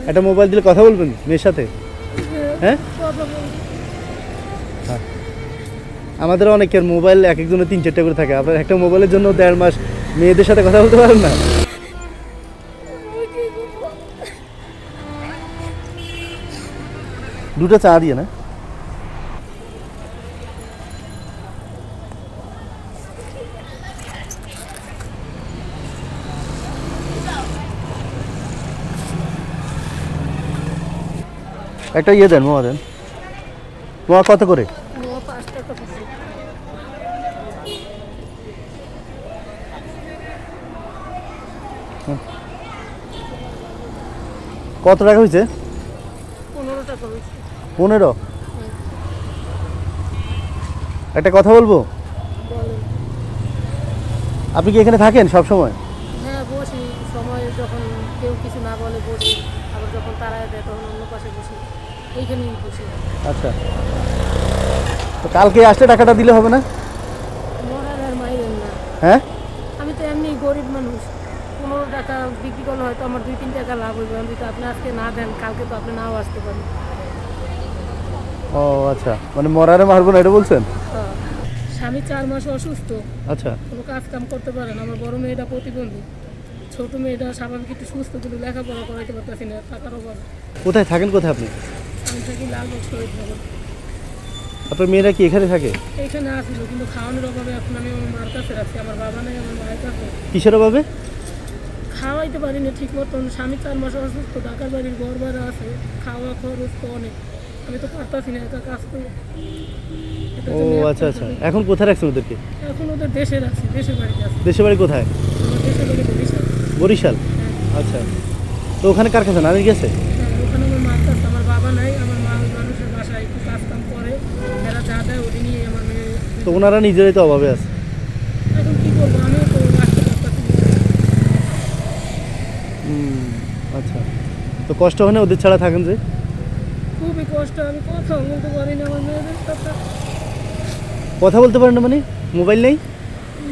একটা মোবাইল দিলে কথা বলবেন মেয়ের সাথে? হ্যাঁ, হ্যাঁ। আমাদের অনেকের মোবাইল এক একজনের 3-4টা করে থাকে। আপনার একটা মোবাইলের জন্য 1.5 মাস মেয়েদের সাথে কথা বলতে পারেন না? দুটো চা দিয়ে না? একটা ইয়ে দেন, মোয়া দেন। মোয়া কত করে? কত টাকা হয়েছে? 15 টাকা হয়েছে। 15? একটা কথা বলবো, আপনি কি এখানে থাকেন সব সময়? হ্যাঁ, বসি সময় যখন কেউ কিছু না বলে বসি, আবার যখন তারা দেয় তখন অন্য পাশে বসি, এইখানেই বসি। আচ্ছা, তো কালকে আসলে টাকাটা দিলে হবে না? মরার আর মাইরেন না। হ্যাঁ, আমি তো এমনি গরিব মানুষ, 15 টাকা বিক্রি করলে হয়তো আমার 2-3 টাকা লাভ হইবে। আমি তো আপনি আজকে না দেন, কালকে তো আপনি নাও আসতে পারেন। ও আচ্ছা, মানে মরারে মারবো না এটা বলছেন? স্বামী 4 মাস অসুস্থ, আচ্ছা, কোনো কাজ কাম করতে পারে না। আমার বড় মেয়েটা প্রতিবন্ধী, ছোট মেয়েটা স্বাভাবিক একটু সুস্থ, কিন্তু লেখাপড়া করাইতে পারতেছি না, টাকার অভাব। কোথায় থাকেন, কোথায় আপনি? আমি থাকি লালবাগ শহীদ নগর। আপনার মেয়েরা কি এখানে থাকে? এইখানে আসছিল, কিন্তু খাওয়ানোর অভাবে এখন আমি আমার মার কাছে রাখছি। আমার বাবা নাই, আমার মায়ের কাছে। কিসের অভাবে? খাওয়াইতে পারি না ঠিক মতন। স্বামী 4 মাস অসুস্থ, ঢাকার বাড়ির ঘর ভাড়া আছে, খাওয়া খরচ তো অনেক। আমি তো পারতাছি না একা কাজ করে। ও আচ্ছা আচ্ছা, এখন কোথায় রাখছেন ওদেরকে? এখন ওদের দেশে রাখছি, দেশের বাড়িতে আছে। দেশের বাড়ি কোথায়? আমার দেশের বাড়ি বরিশাল। বরিশাল? হ্যাঁ, আচ্ছা, তো ওখানে কার কাছে নানি গেছে? হ্যাঁ, ওখানে আমার মার কাছে। আমার বাবা নাই, আমার মা মানুষের বাসায় একটু কাজ কাম করে, এরা যা দেয় ওটি নিয়ে আমার মেয়ে। তো ওনারা নিজেরাই তো অভাবে আছে। এখন কি করবো, আমিও তো আসতে পারতাছি না। আচ্ছা, তো কষ্ট হয় না ওদের ছাড়া থাকেন যে? খুবই কষ্ট, আমি কথা বলতে পারি না আমার মেয়েদের সাথে। কথা বলতে পারেন না মানে? মোবাইল নেই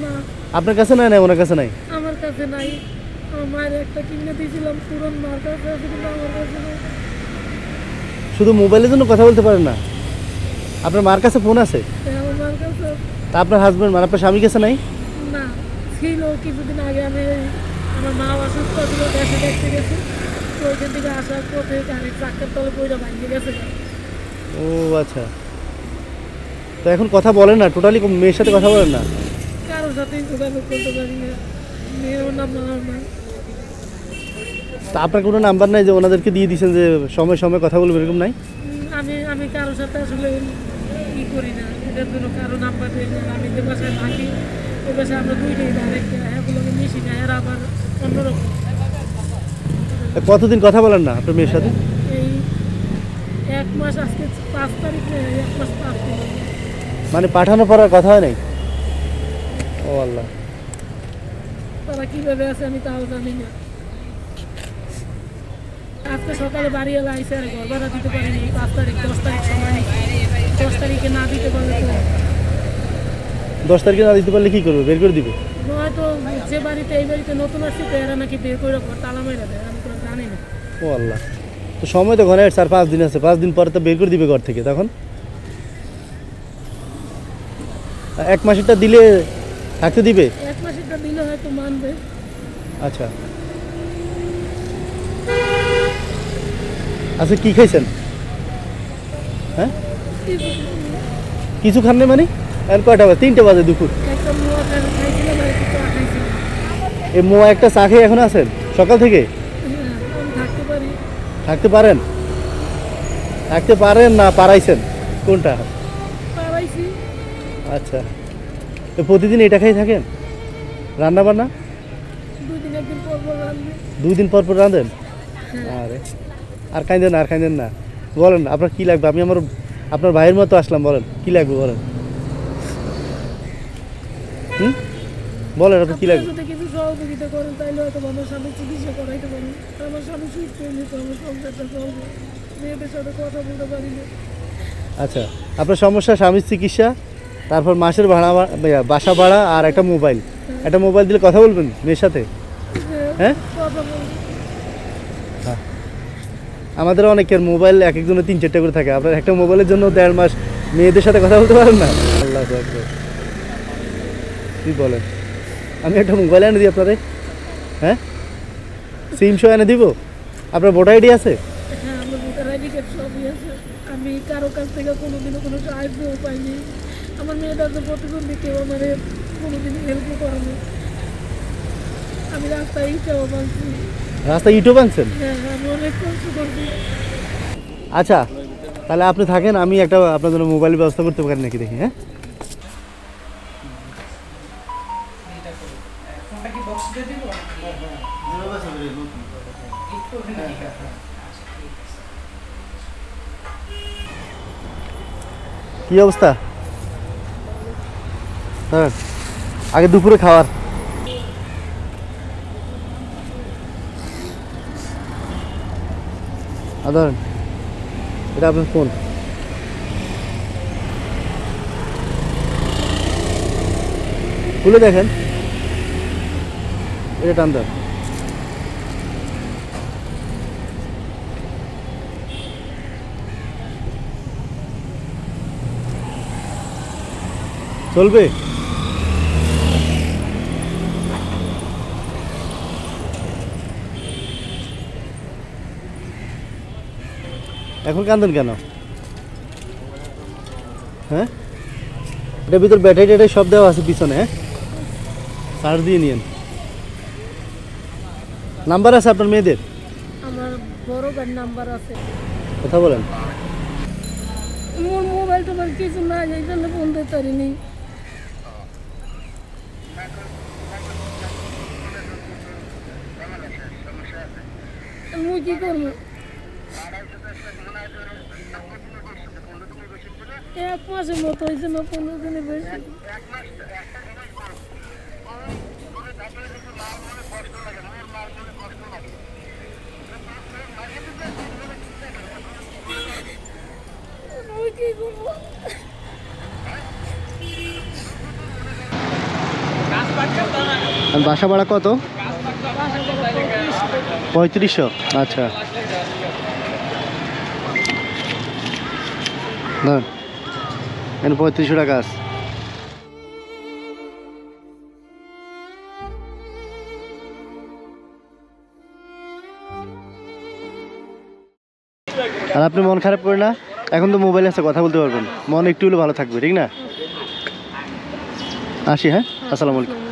না, আপনার কাছে? নাই, নাই ওনার কাছে নাই? আমার কাছে নাই। আমার মায়ের একটা কিনে দিয়েছিলাম পুরন, মার কাছে আছে, কিন্তু আমার কাছে নাই। শুধু মোবাইলের জন্য কথা বলতে পারেন না? আপনার মার কাছে ফোন আছে? হ্যাঁ, আমার মার কাছে আছে। তা আপনার হাজবেন্ড মানে আপনার স্বামীর কাছে নাই? না, ছিল কিছুদিন আগে। আমি আমার মা অসুস্থ ছিল, দেশে দেখতে গেছি, তো ওইখান থেকে আসার পথে গাড়ি ট্রাক্টর তলে পড়ে ভাঙতে গেছে। ও আচ্ছা, তো এখন কথা বলেন না টোটালি? মেয়ের সাথে কথা বলেন না? কারোর সাথেই যোগাযোগ করতে পারি না, মেয়েও না মাও না। তা আপনার কোনো নাম্বার নাই যে ওনাদেরকে দিয়ে দিয়েছেন যে সময় সময় কথা বলবো, এরকম নাই? আমি আমি কারোর সাথে আসলে ই করি না, এটার জন্য কারো নাম্বার দিই না। আমি যে বাসায় থাকি ওই বাসায় আমরা দুইটাই ডাইরেক্ট, এগুলো আমি মিশি না, এরা আবার অন্যরকম। কতদিন কথা বলেন না আপনার মেয়ের সাথে? এই 1 মাস, আজকে 5 তারিখ, 1 মাস 5 দিন। মানে পাঠানো পড়ার কথা হয় নাই? ও আল্লাহ, তারা কীভাবে আছে আমি তাও জানি না। আজকে সকালে বাড়ি এলে আইসে, আর ঘর ভাড়া দিতে পারিনি। 5 তারিখ 10 তারিখ সময়, 10 তারিখে না দিতে পারলে তো 10 তারিখে না দিতে পারলে কি করবে? বের করে দিবে? হয়তো যে বাড়িতে, এই বাড়িতে নতুন আসছে তো এরা নাকি বের করে ঘর তালা মেরে দেয়, আমি তো জানি না। ও আল্লাহ, তো সময় তো ঘরে 4-5 দিন আছে, 5 দিন পরে তো বের করে দিবে ঘর থেকে। তখন 1 মাসেরটা দিলে থাকতে দিবে? 1 মাসেরটা দিলে হয়তো মানবে। আচ্ছা আচ্ছা, কি খাইছেন? হ্যাঁ, কিছু খান নাই মানে? আর কয়টা বাজে? 3টে বাজে দুপুর। একটা মোয়া খাইছিলাম আর একটু চা খাইছিলাম। এই মোয়া একটা চা খেয়ে এখন আছেন সকাল থেকে? হ্যাঁ, আমি থাকতে পারি। থাকতে পারেন? থাকতে পারেন না পারাইছেন? কোনটা? পারাইছি। আচ্ছা, তো প্রতিদিন এটা খাই থাকেন? রান্না বান্না 2 দিন 1 দিন পর পর রান্না। 2 দিন পর পর রাঁধেন? হ্যাঁ। আরে, আর কাইন্দেন না, আর কাইন্দেন না। বলেন আপনার কি লাগবে? আমি আপনার ভাইয়ের মতো আসলাম, বলেন কি লাগবে বলেন। বলেন আপনার কি লাগবে? আপনি যদি কিছু সহযোগিতা করেন তাহলে হয়তো আমার স্বামী চিকিৎসা করাইতে পারি। আমার স্বামী সুস্থ হলে তো আমার সংসারটা চলবে। মেয়েদের সাথে কথা বলতে পারি না। আচ্ছা, আপনার সমস্যা স্বামীর চিকিৎসা, তারপর মাসের ভাড়া, বাসা ভাড়া, আর একটা মোবাইল। একটা মোবাইল দিলে কথা বলবেন মেয়ের সাথে? হ্যাঁ, কথা বলবো। হ্যাঁ, আমাদের অনেকের মোবাইল এক একজনের 3-4টা করে থাকে, আপনার একটা মোবাইলের জন্য 1.5 মাস মেয়েদের সাথে কথা বলতে পারেন না? আল্লাহ আকবার। কি বলেন? আমি একটা মোবাইল এনে দিই আপনারে, হ্যাঁ? সিম শো এনে দিব? আপনার ভোটার আইডি আছে? হ্যাঁ, আমার ভোটার আইডি কার্ড সবই আছে। আমি কারো কাছ থেকে কোনোদিনও কোনো সাহায্যও পাইনি। আমার মেয়েটা তো প্রতিবন্ধী, কেউ আমার কোনোদিন হেল্পও করেনি। আমি রাস্তায় ইটাও বাঁধছি। রাস্তায় ইটও ভাঙছেন? হ্যাঁ, আমি অনেক কষ্ট করছি। আচ্ছা, তাহলে আপনি থাকেন, আমি একটা আপনার জন্য মোবাইলের ব্যবস্থা করতে পারি নাকি দেখি, হ্যাঁ? কি অবস্থা? হ্যাঁ, আগে দুপুরে খাওয়ার। আদার, এটা আপনার ফোন। খুলে দেখেন, এটা টান দেন। চলবে? এখন কান্দেন কেন? হ্যাঁ, এটার ভিতর ব্যাটারি ট্যাটারি সব দেওয়া আছে পিছনে, হ্যাঁ? চার্জ দিয়ে নিন। নাম্বার আছে আপনার মেয়েদের? আমার বড় ভাইয়ের নাম্বার আছে। কথা বলেন। মোর মোবাইল টোবাইল কিছু না, এই জন্য ফোন দিতে পারিনি। মুই কি করবো? 1 মাসের মতো হয়েছে না, 15 দিনের বেশি। মুই কি করবো? আর বাসা ভাড়া কত? 3500। আচ্ছা, না এখানে 3500 টাকা আছে। আর আপনি মন খারাপ করে না, এখন তো মোবাইল আছে, কথা বলতে পারবেন, মন একটু হলে ভালো থাকবে, ঠিক না? আসি, হ্যাঁ, আসসালামু আলাইকুম।